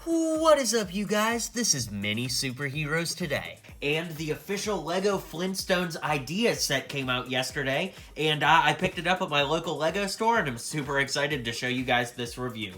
What is up, you guys? This is Mini Superheroes Today. And the official LEGO Flintstones idea set came out yesterday, and I picked it up at my local LEGO store, and I'm super excited to show you guys this review.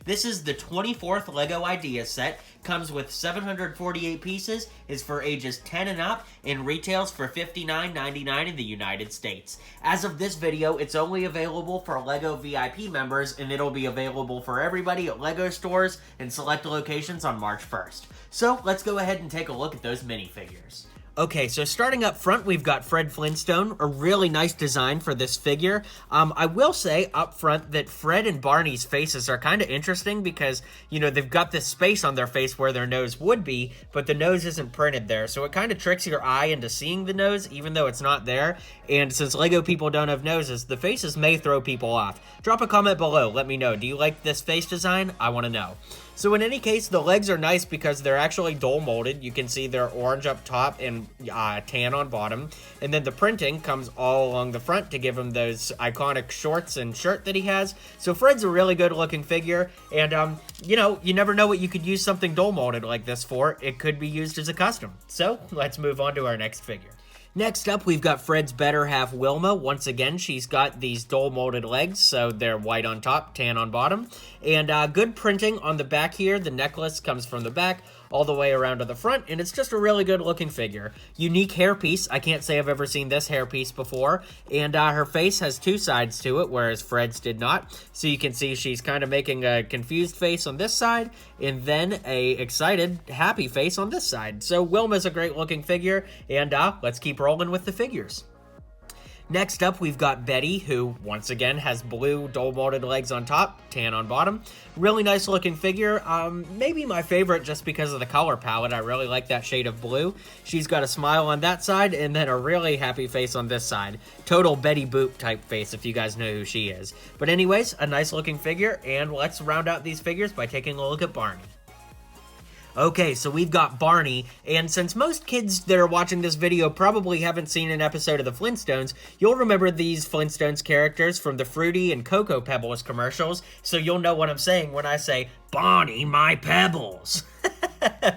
This is the 24th LEGO idea set, comes with 748 pieces, is for ages 10 and up, and retails for $59.99 in the United States. As of this video, it's only available for LEGO VIP members, and it'll be available for everybody at LEGO stores and select locations on March 1st. So, let's go ahead and take a look at those minifigures. Okay, so starting up front, we've got Fred Flintstone, a really nice design for this figure. I will say up front that Fred and Barney's faces are kind of interesting because, you know, they've got this space on their face where their nose would be, but the nose isn't printed there, so it kind of tricks your eye into seeing the nose, even though it's not there. And since LEGO people don't have noses, the faces may throw people off. Drop a comment below, let me know. Do you like this face design? I want to know. So in any case, the legs are nice because they're actually dual molded. You can see they're orange up top and tan on bottom. And then the printing comes all along the front to give him those iconic shorts and shirt that he has. So Fred's a really good looking figure. And, you know, you never know what you could use something dual molded like this for. It could be used as a custom. So let's move on to our next figure. Next up, we've got Fred's better half, Wilma. Once again, she's got these dual molded legs, so they're white on top, tan on bottom. And good printing on the back here. The necklace comes from the back all the way around to the front, and it's just a really good looking figure. Unique hairpiece. I can't say I've ever seen this hairpiece before. And her face has two sides to it, whereas Fred's did not. So you can see she's kind of making a confused face on this side, and then a excited, happy face on this side. So Wilma's a great looking figure, and let's keep rolling with the figures. Next up, we've got Betty, who, once again, has blue dual-molded legs on top, tan on bottom. Really nice looking figure. Maybe my favorite just because of the color palette. I really like that shade of blue. She's got a smile on that side, and then a really happy face on this side. Total Betty Boop type face, if you guys know who she is. But anyways, a nice looking figure, and let's round out these figures by taking a look at Barney. Okay, so we've got Barney, and since most kids that are watching this video probably haven't seen an episode of the Flintstones, you'll remember these Flintstones characters from the Fruity and Cocoa Pebbles commercials, so you'll know what I'm saying when I say, Barney, my pebbles.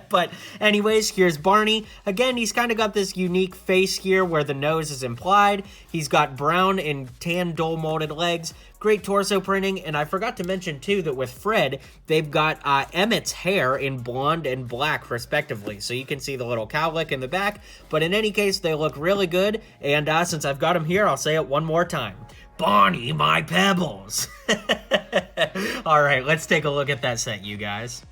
But anyways, here's Barney. Again, he's kind of got this unique face here where the nose is implied. He's got brown and tan dual molded legs. Great torso printing, and I forgot to mention too that with Fred, they've got Emmett's hair in blonde and black respectively, so you can see the little cowlick in the back, but in any case, they look really good, and since I've got him here, I'll say it one more time. Barney, my pebbles! Alright, let's take a look at that set, you guys.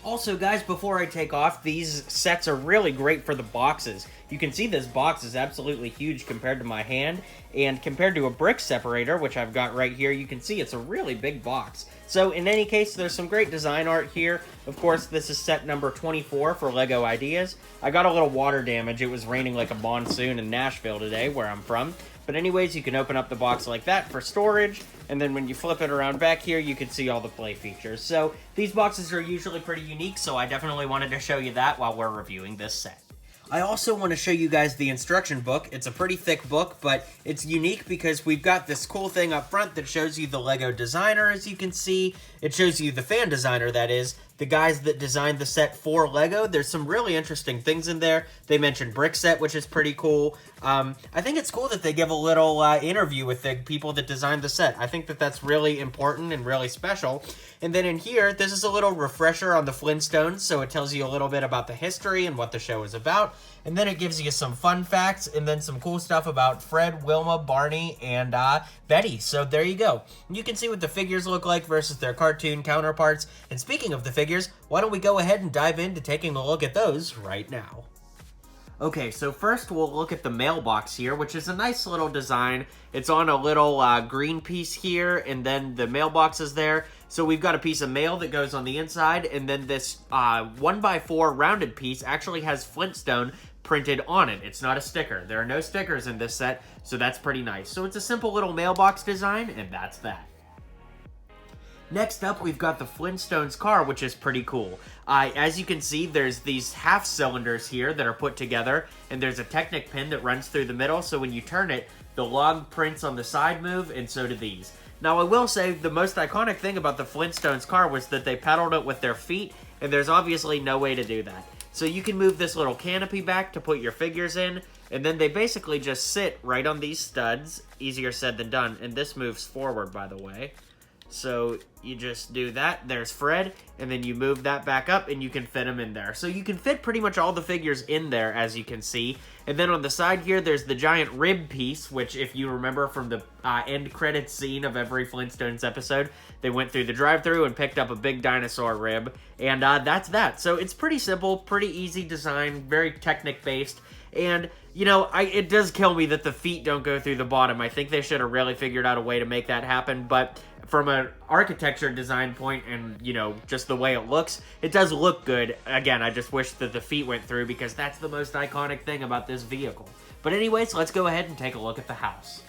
Also, guys, before I take off, these sets are really great for the boxes. You can see this box is absolutely huge compared to my hand, and compared to a brick separator, which I've got right here, you can see it's a really big box. So, in any case, there's some great design art here. Of course, this is set number 24 for LEGO Ideas. I got a little water damage. It was raining like a monsoon in Nashville today, where I'm from. But anyways, you can open up the box like that for storage, and then when you flip it around back here, you can see all the play features. So, these boxes are usually pretty unique, so I definitely wanted to show you that while we're reviewing this set. I also want to show you guys the instruction book. It's a pretty thick book, but it's unique because we've got this cool thing up front that shows you the LEGO designer, as you can see. It shows you the fan designer, that is, the guys that designed the set for LEGO. There's some really interesting things in there. They mentioned Brickset, which is pretty cool. I think it's cool that they give a little interview with the people that designed the set. I think that that's really important and really special. And then in here, this is a little refresher on the Flintstones, so it tells you a little bit about the history and what the show is about. And then it gives you some fun facts and then some cool stuff about Fred, Wilma, Barney, and Betty. So there you go. You can see what the figures look like versus their cartoon counterparts. And speaking of the figures, why don't we go ahead and dive into taking a look at those right now. Okay, so first we'll look at the mailbox here, which is a nice little design. It's on a little green piece here, and then the mailbox is there. So we've got a piece of mail that goes on the inside, and then this 1x4 rounded piece actually has Flintstone printed on it. It's not a sticker. There are no stickers in this set, so that's pretty nice. So it's a simple little mailbox design, and that's that. Next up, we've got the Flintstones car, which is pretty cool. As you can see, there's these half cylinders here that are put together, and there's a Technic pin that runs through the middle, so when you turn it, the log prints on the side move, and so do these. Now, I will say the most iconic thing about the Flintstones car was that they pedaled it with their feet, and there's obviously no way to do that. So you can move this little canopy back to put your figures in, and then they basically just sit right on these studs. Easier said than done, and this moves forward, by the way. So you just do that, there's Fred, and then you move that back up and you can fit him in there. So you can fit pretty much all the figures in there, as you can see. And then on the side here, there's the giant rib piece, which if you remember from the end credits scene of every Flintstones episode, they went through the drive-thru and picked up a big dinosaur rib. And that's that. So it's pretty simple, pretty easy design, very Technic-based. And, you know, it does kill me that the feet don't go through the bottom. I think they should have really figured out a way to make that happen, but from an architecture design point and, you know, just the way it looks, it does look good. Again, I just wish that the feet went through because that's the most iconic thing about this vehicle. But anyways, let's go ahead and take a look at the house.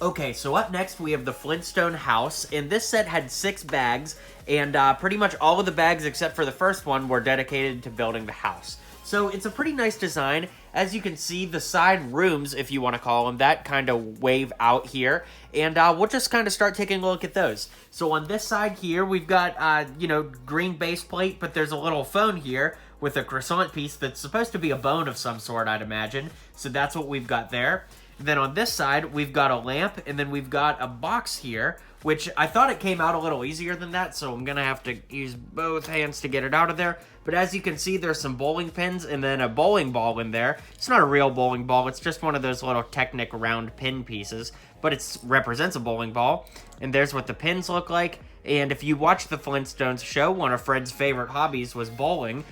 Okay, so up next we have the Flintstone house, and this set had 6 bags, and pretty much all of the bags except for the first one were dedicated to building the house. So it's a pretty nice design. As you can see, the side rooms, if you want to call them that, kind of wave out here. And we'll just kind of start taking a look at those. So on this side here, we've got, you know, green base plate, but there's a little phone here with a croissant piece that's supposed to be a bone of some sort, I'd imagine. So that's what we've got there. Then on this side, we've got a lamp, and then we've got a box here, which I thought it came out a little easier than that, so I'm going to have to use both hands to get it out of there. But as you can see, there's some bowling pins and then a bowling ball in there. It's not a real bowling ball, it's just one of those little Technic round pin pieces, but it represents a bowling ball. And there's what the pins look like. And if you watch the Flintstones show, one of Fred's favorite hobbies was bowling,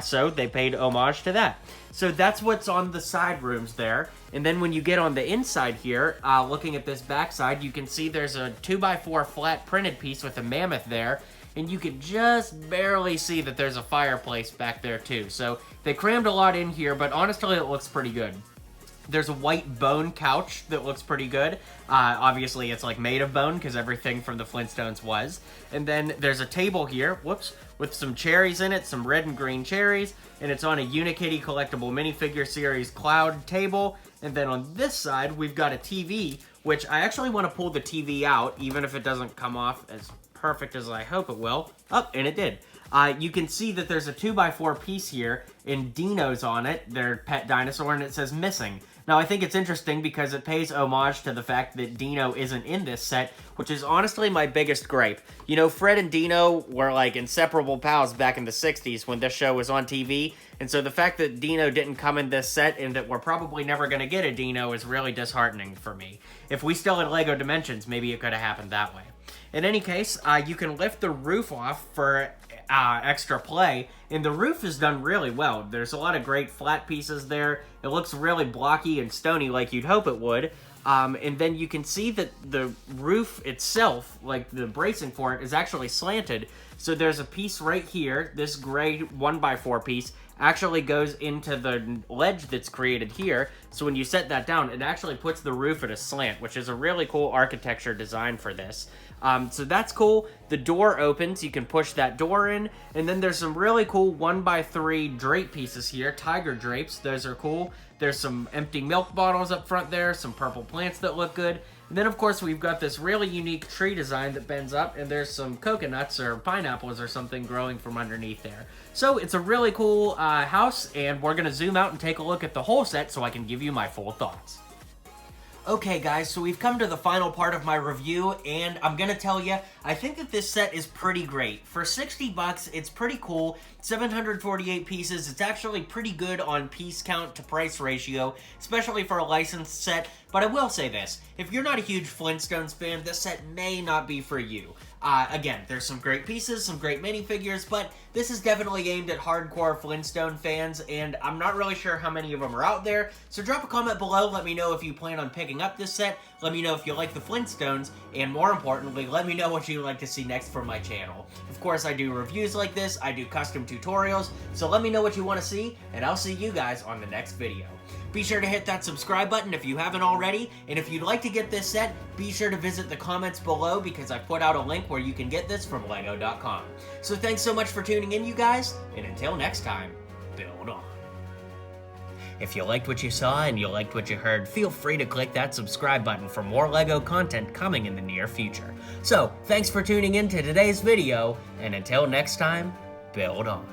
so they paid homage to that. So that's what's on the side rooms there. And then when you get on the inside here, looking at this backside, you can see there's a 2x4 flat printed piece with a mammoth there. And you can just barely see that there's a fireplace back there too. So they crammed a lot in here, but honestly it looks pretty good. There's a white bone couch that looks pretty good. Obviously, it's like made of bone because everything from the Flintstones was. And then there's a table here, whoops, with some cherries in it, some red and green cherries. And it's on a Unikitty collectible minifigure series cloud table. And then on this side, we've got a TV, which I actually want to pull the TV out, even if it doesn't come off as perfect as I hope it will. Oh, and it did. You can see that there's a 2x4 piece here, and Dino's on it, their pet dinosaur, and it says missing. Now, I think it's interesting because it pays homage to the fact that Dino isn't in this set, which is honestly my biggest gripe. You know, Fred and Dino were like inseparable pals back in the 60s when this show was on TV, and so the fact that Dino didn't come in this set and that we're probably never going to get a Dino is really disheartening for me. If we still had LEGO Dimensions, maybe it could have happened that way. In any case, you can lift the roof off for extra play, and the roof is done really well. There's a lot of great flat pieces there. It looks really blocky and stony like you'd hope it would. And then you can see that the roof itself, like the bracing for it, is actually slanted. So there's a piece right here, this gray 1x4 piece, actually goes into the ledge that's created here. So when you set that down, it actually puts the roof at a slant, which is a really cool architecture design for this. So that's cool. The door opens, you can push that door in, and then there's some really cool 1x3 drape pieces here, tiger drapes. Those are cool. There's some empty milk bottles up front there, some purple plants that look good. And then, of course, we've got this really unique tree design that bends up, and there's some coconuts or pineapples or something growing from underneath there. So it's a really cool house, and we're going to zoom out and take a look at the whole set so I can give you my full thoughts. Okay guys, so we've come to the final part of my review, and I'm gonna tell you, I think that this set is pretty great. For 60 bucks, it's pretty cool. 748 pieces, it's actually pretty good on piece count to price ratio, especially for a licensed set. But I will say this, if you're not a huge Flintstones fan, this set may not be for you. Again, there's some great pieces, some great minifigures, but this is definitely aimed at hardcore Flintstone fans, and I'm not really sure how many of them are out there, so drop a comment below, let me know if you plan on picking up this set, let me know if you like the Flintstones, and more importantly, let me know what you'd like to see next from my channel. Of course, I do reviews like this, I do custom tutorials, so let me know what you want to see, and I'll see you guys on the next video. Be sure to hit that subscribe button if you haven't already, and if you'd like to get this set, be sure to visit the comments below because I've put out a link where you can get this from LEGO.com. So thanks so much for tuning in, you guys, and until next time, build on. If you liked what you saw and you liked what you heard, feel free to click that subscribe button for more LEGO content coming in the near future. So, thanks for tuning in to today's video, and until next time, build on.